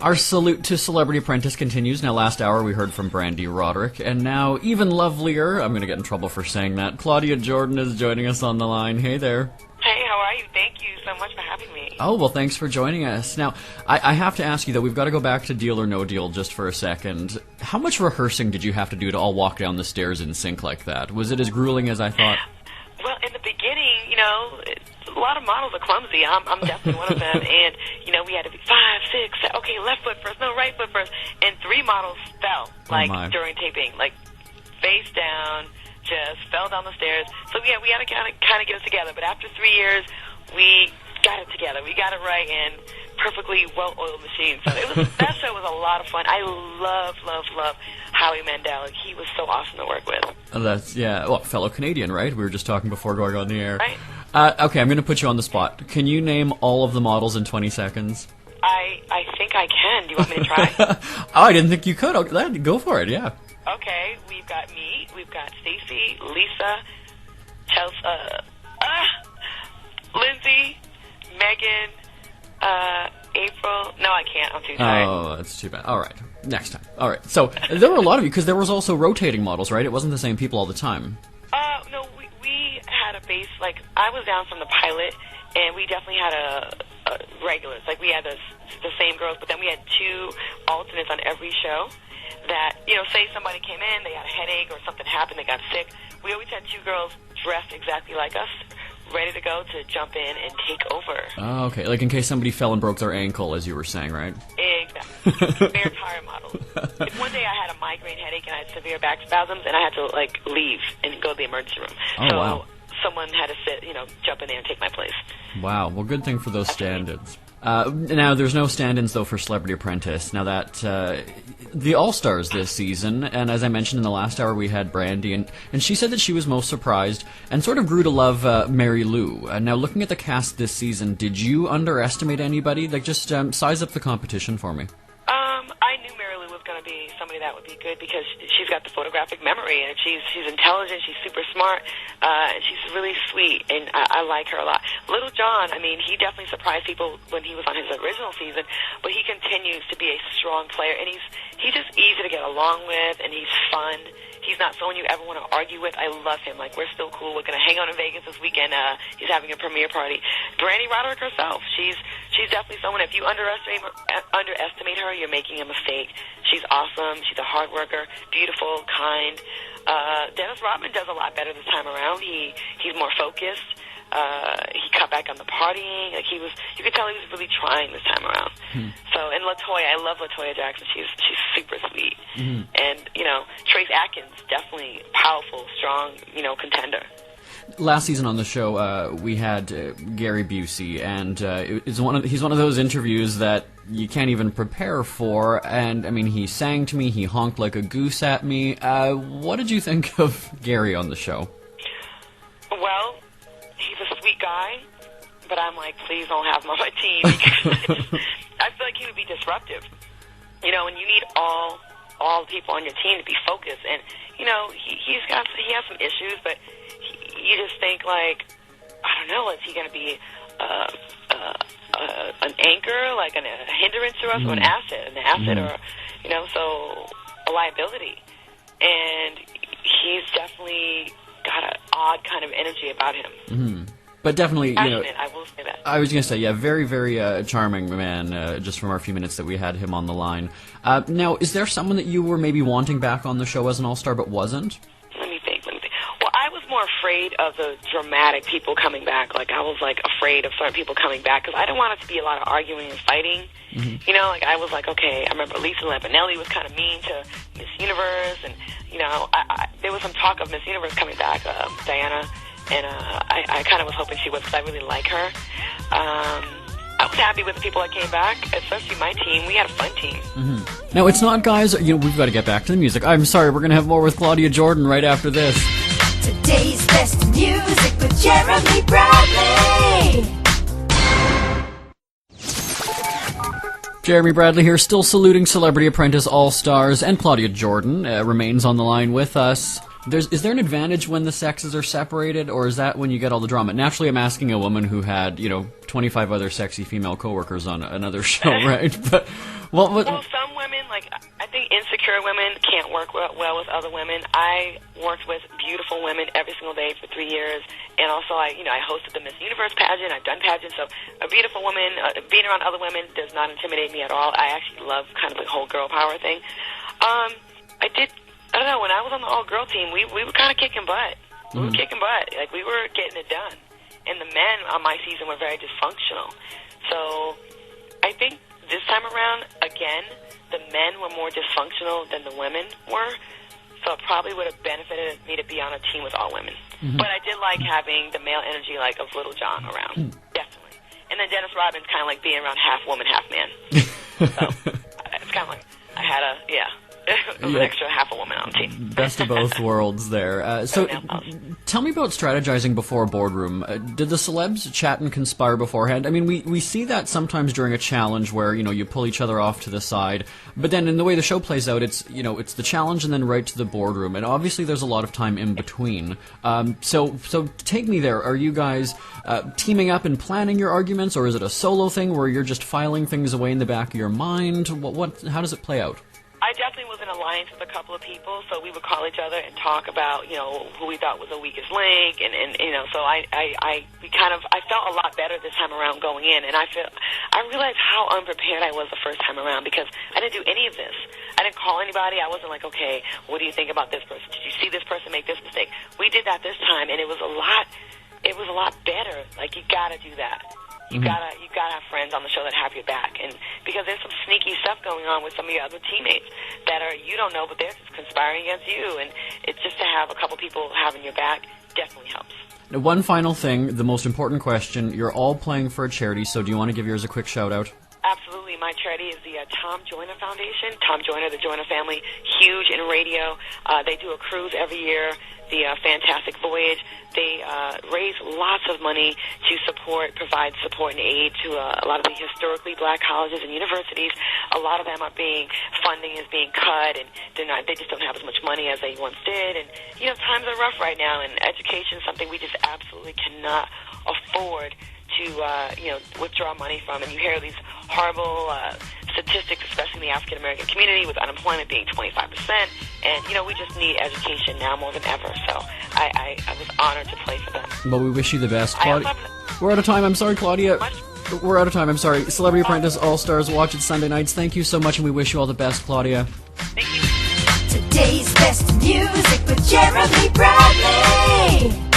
Our salute to Celebrity Apprentice continues. Now, last hour we heard from Brandy Roderick, and now, even lovelier, I'm going to get in trouble for saying that, Claudia Jordan is joining us on the line. Hey there. Hey, how are you? Thank you so much for having me. Oh, well, thanks for joining us. Now, I have to ask you, though, we've got to go back to Deal or No Deal just for a second. How much rehearsing did you have to do to all walk down the stairs in sync like that? Was it as grueling as I thought? Well, in the beginning, a lot of models are clumsy. I'm definitely one of them. And, we had to be 5, 6, okay, left foot first, no, right foot first. And 3 models fell, during taping, face down, just fell down the stairs. So, yeah, we had to kind of get it together. But after 3 years, we got it together. We got it right and perfectly well-oiled machine. So that show was a lot of fun. I love Howie Mandel. He was so awesome to work with. Fellow Canadian, right? We were just talking before going on the air. Right. Okay, I'm going to put you on the spot. Can you name all of the models in 20 seconds? I think I can. Do you want me to try? Oh, I didn't think you could. Okay, go for it, yeah. Okay, we've got me, we've got Stacey, Lisa, Chelsea, Lindsay, Megan, April. No, I can't. I'm too tired. Oh, that's too bad. All right. Next time. All right. So there were a lot of you, because there was also rotating models, right? It wasn't the same people all the time. No, we had a base, I was down from the pilot, and we definitely had a regulars. We had the same girls, but then we had 2 alternates on every show that, say somebody came in, they had a headache or something happened, they got sick. We always had 2 girls dressed exactly like us, ready to go to jump in and take over. Oh, okay. In case somebody fell and broke their ankle, as you were saying, right? Exactly. Spare tire models. One day I had a migraine headache and I had severe back spasms, and I had to, leave and go to the emergency room. Oh, wow. Someone had to jump in there and take my place. Wow. Well, good thing for those stand-ins. Now, there's no stand-ins, though, for Celebrity Apprentice. Now, that the All-Stars this season, and as I mentioned in the last hour, we had Brandy, and she said that she was most surprised and sort of grew to love Mary Lou. Now, looking at the cast this season, did you underestimate anybody? Just size up the competition for me. I knew Mary Lou was going to be somebody that would be good because she's got the photographic memory, and she's intelligent, she's super smart, and she's really sweet, and I like her a lot. Little John, he definitely surprised people when he was on his original season, but he continues to be a strong player, and he's just easy to get along with, and he's fun. He's not someone you ever want to argue with. I love him. We're still cool. We're going to hang out in Vegas this weekend. He's having a premiere party. Brandy Roderick herself, she's definitely someone, if you underestimate her, you're making a mistake. She's awesome. She's a hard worker, beautiful, kind. Dennis Rodman does a lot better this time around. He's more focused. He cut back on the partying. You could tell he was really trying this time around. So, and LaToya, I love LaToya Jackson. She's super sweet. And, Trace Atkins, definitely powerful, strong, contender. Last season on the show, we had Gary Busey, and he's one of those interviews that you can't even prepare for. And he sang to me, he honked like a goose at me. What did you think of Gary on the show? Well, he's a sweet guy, but I'm please don't have him on my team because I feel like he would be disruptive. And you need all the people on your team to be focused. And he has some issues, but you just think I don't know, is he going to be an anchor, a hindrance to us, or an asset, or so a liability. And he's definitely got an odd kind of energy about him. But definitely, I will say that. I was going to say, yeah, very, very charming man, just from our few minutes that we had him on the line. Now, is there someone that you were maybe wanting back on the show as an all-star but wasn't? Let me think. Well, I was more afraid of the dramatic people coming back. I was, afraid of certain people coming back because I didn't want it to be a lot of arguing and fighting. I was okay, I remember Lisa Lampanelli was kind of mean to Miss Universe, and, there was some talk of Miss Universe coming back, Diana. And I kind of was hoping she would because I really like her. I was happy with the people that came back, especially my team. We had a fun team. Now, it's not, guys, we've got to get back to the music. I'm sorry, we're going to have more with Claudia Jordan right after this. Today's best music with Jeremy Bradley. Jeremy Bradley here, still saluting Celebrity Apprentice All Stars, and Claudia Jordan remains on the line with us. Is there an advantage when the sexes are separated, or is that when you get all the drama? Naturally, I'm asking a woman who had, 25 other sexy female coworkers on another show, right? But well, some women, like, I think insecure women can't work well with other women. I worked with beautiful women every single day for 3 years, and also I hosted the Miss Universe pageant. I've done pageants, so a beautiful woman, being around other women does not intimidate me at all. I actually love kind of the whole girl power thing. I don't know, when I was on the all-girl team, we were kind of kicking butt. We were kicking butt. Like, we were getting it done. And the men on my season were very dysfunctional. So I think this time around, again, the men were more dysfunctional than the women were. So it probably would have benefited me to be on a team with all women. But I did like having the male energy, like, of Little John around. Definitely. And then Dennis Rodman's kind of like being around half woman, half man. So it's kind of like I had an extra half a woman on the team. Best of both worlds there. So tell me about strategizing before a boardroom. Did the celebs chat and conspire beforehand? I mean, we see that sometimes during a challenge where, you pull each other off to the side, but then in the way the show plays out, it's the challenge and then right to the boardroom, and obviously there's a lot of time in between. So take me there. Are you guys teaming up and planning your arguments, or is it a solo thing where you're just filing things away in the back of your mind? How does it play out? I definitely was in alliance with a couple of people, so we would call each other and talk about, who we thought was the weakest link, and so I felt a lot better this time around going in, and I realized how unprepared I was the first time around because I didn't do any of this. I didn't call anybody. I wasn't like, okay, what do you think about this person? Did you see this person make this mistake? We did that this time, and it was a lot better. Like, you gotta do that. You gotta have friends on the show that have your back, and because there's some sneaky stuff going on with some of your other teammates that you don't know, but they're just conspiring against you, and it's just to have a couple people having your back definitely helps. Now, one final thing, the most important question: you're all playing for a charity, so do you want to give yours a quick shout out? Absolutely. My charity is the Tom Joyner Foundation. Tom Joyner, the Joyner family, huge in radio. They do a cruise every year, the Fantastic Voyage. They raise lots of money to provide support and aid to a lot of the historically black colleges and universities. A lot of them funding is being cut, and they just don't have as much money as they once did. And, times are rough right now, and education is something we just absolutely cannot afford to withdraw money from. And you hear these horrible statistics, especially in the African American community, with unemployment being 25%. And we just need education now more than ever. So I was honored to play for them. Well, we wish you the best, Claudia. We're out of time. I'm sorry, Claudia. We're out of time. I'm sorry. Celebrity Apprentice All Stars. Watch it Sunday nights. Thank you so much, and we wish you all the best, Claudia. Thank you. Today's best music with Jeremy Bradley.